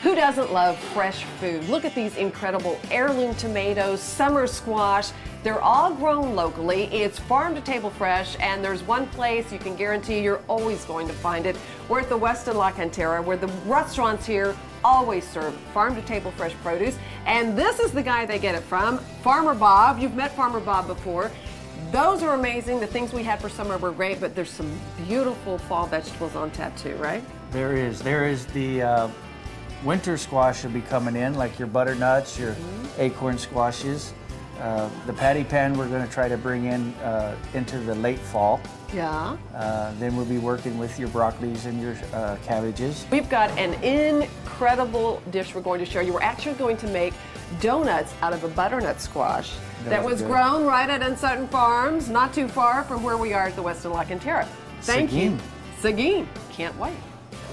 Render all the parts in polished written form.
Who doesn't love fresh food? Look at these incredible heirloom tomatoes, summer squash. They're all grown locally. It's farm to table fresh, and there's one place you can guarantee you're always going to find it. We're at the Westin La Cantera, where the restaurants here always serve farm to table fresh produce. And this is the guy they get it from, Farmer Bob. You've met Farmer Bob before. Those are amazing. The things we had for summer were great, but there's some beautiful fall vegetables on tap too, right? There is. There is the winter squash will be coming in, like your butternuts, your acorn squashes. The patty pan we're going to try to bring in into the late fall. Yeah. Then we'll be working with your broccolis and your cabbages. We've got an incredible dish we're going to share you. We're actually going to make donuts out of a butternut squash that was grown right at Uncertain Farms, not too far from where we are at the Westin La Cantera. Thank you. Seguin. Can't wait.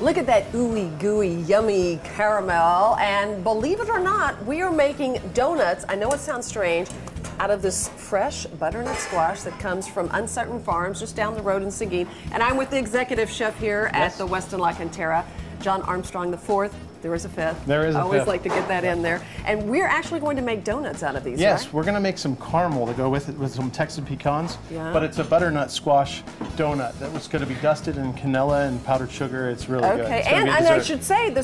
Look at that ooey gooey yummy caramel, and believe it or not, we are making donuts. I know it sounds strange, out of this fresh butternut squash that comes from Uncertain Farms just down the road in Seguin. And I'm with the executive chef here at the Westin La Cantera, John Armstrong IV. There is a fifth. There is a fifth. I always like to get that in there. And we're actually going to make donuts out of these, Yes, right? we're going to make some caramel to go with it, with some Texas pecans. Yeah. But it's a butternut squash donut that was going to be dusted in canela and powdered sugar. It's really good. Okay, It's gonna and be a I dessert. should say the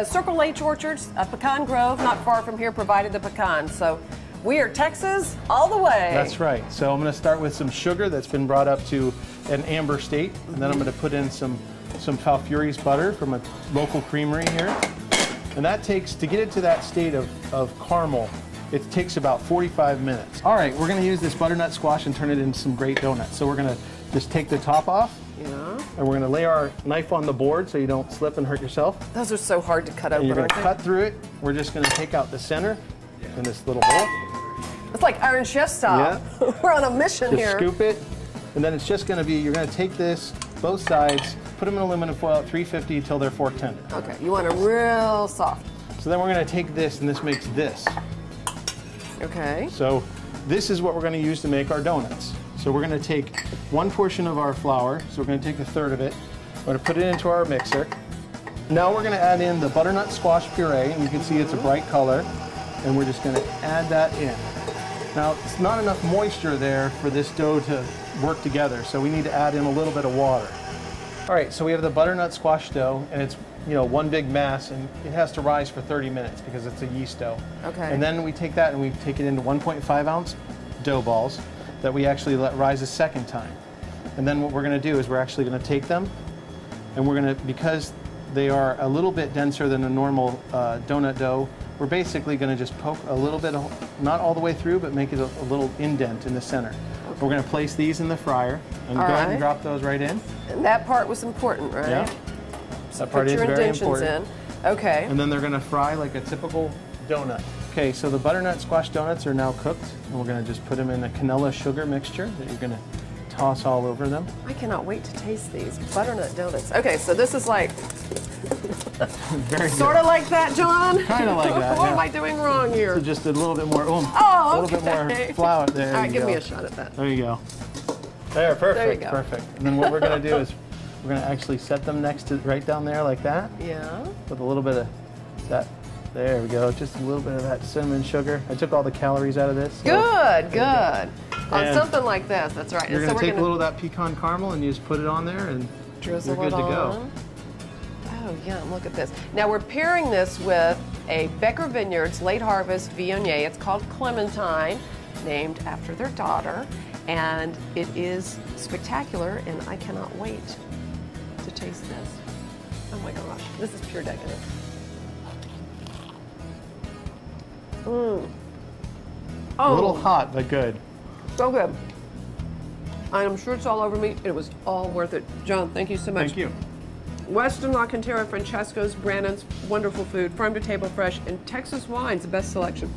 Circle H Orchards, Pecan Grove, not far from here, provided the pecans. So we are Texas all the way. That's right. So I'm going to start with some sugar that's been brought up to an amber state, and then I'm going to put in some Falfurri's butter from a local creamery here. And that takes, to get it to that state of caramel, it takes about 45 minutes. All right, we're gonna use this butternut squash and turn it into some great donuts. So we're gonna just take the top off, and we're gonna lay our knife on the board so you don't slip and hurt yourself. Those are so hard to cut open, And you're aren't gonna they? cut through it. We're just gonna take out the center in this little bowl. It's like Iron Chef style. Yeah. We're on a mission Just here. scoop it, and then it's just gonna be, you're gonna take this, both sides, put them in aluminum foil at 350 until they're fork tender. Okay, you want them real soft. So then we're gonna take this, and this makes this. Okay. So this is what we're going to use to make our donuts. So we're going to take one portion of our flour, so we're going to take a third of it, we're going to put it into our mixer. Now we're going to add in the butternut squash puree, and you can see it's a bright color, and we're just going to add that in. Now it's not enough moisture there for this dough to work together, so we need to add in a little bit of water. All right, so we have the butternut squash dough, and it's one big mass, and it has to rise for 30 minutes because it's a yeast dough. Okay. And then we take that and we take it into 1.5 ounce dough balls that we actually let rise a second time. And then what we're going to do is we're actually going to take them, and we're going to, because they are a little bit denser than a normal donut dough, we're basically going to just poke a little bit, not all the way through, but make it a little indent in the center. Okay. We're going to place these in the fryer, and go ahead and drop those right in. And that part was important, right? Yeah. So That part put is your very indentions important. in. Okay. And then they're going to fry like a typical donut. Okay, so the butternut squash donuts are now cooked, and we're going to just put them in a canela sugar mixture that you're going to toss all over them. I cannot wait to taste these butternut donuts. Okay, so this is like Very sort of like that, John? Kind of like that. What yeah. am I doing wrong here? So just a little bit more, Oh, a little bit okay. more flour there. All right, you give go. me a shot at that. There you go. There, perfect, There you go. perfect. And then what we're going to do is we're going to actually set them next to, right down there like that. Yeah. With a little bit of that. There we go. Just a little bit of that cinnamon sugar. I took all the calories out of this. So Good, good. On And something like this, that's right. You're So going to we're take a little of that pecan caramel and you just put it on there, and drizzle you're good it to go. on. Oh, yum, look at this. Now we're pairing this with a Becker Vineyards Late Harvest Viognier. It's called Clementine, named after their daughter. And it is spectacular, and I cannot wait to taste this. Oh my gosh, this is pure decadence. Mmm. Oh, A little hot, but good. so good. I'm sure it's all over me. It was all worth it. John, thank you so much. Thank you. Westin La Cantera, Francesco's, Brandon's, wonderful food, farm to table fresh, and Texas wines, the best selection.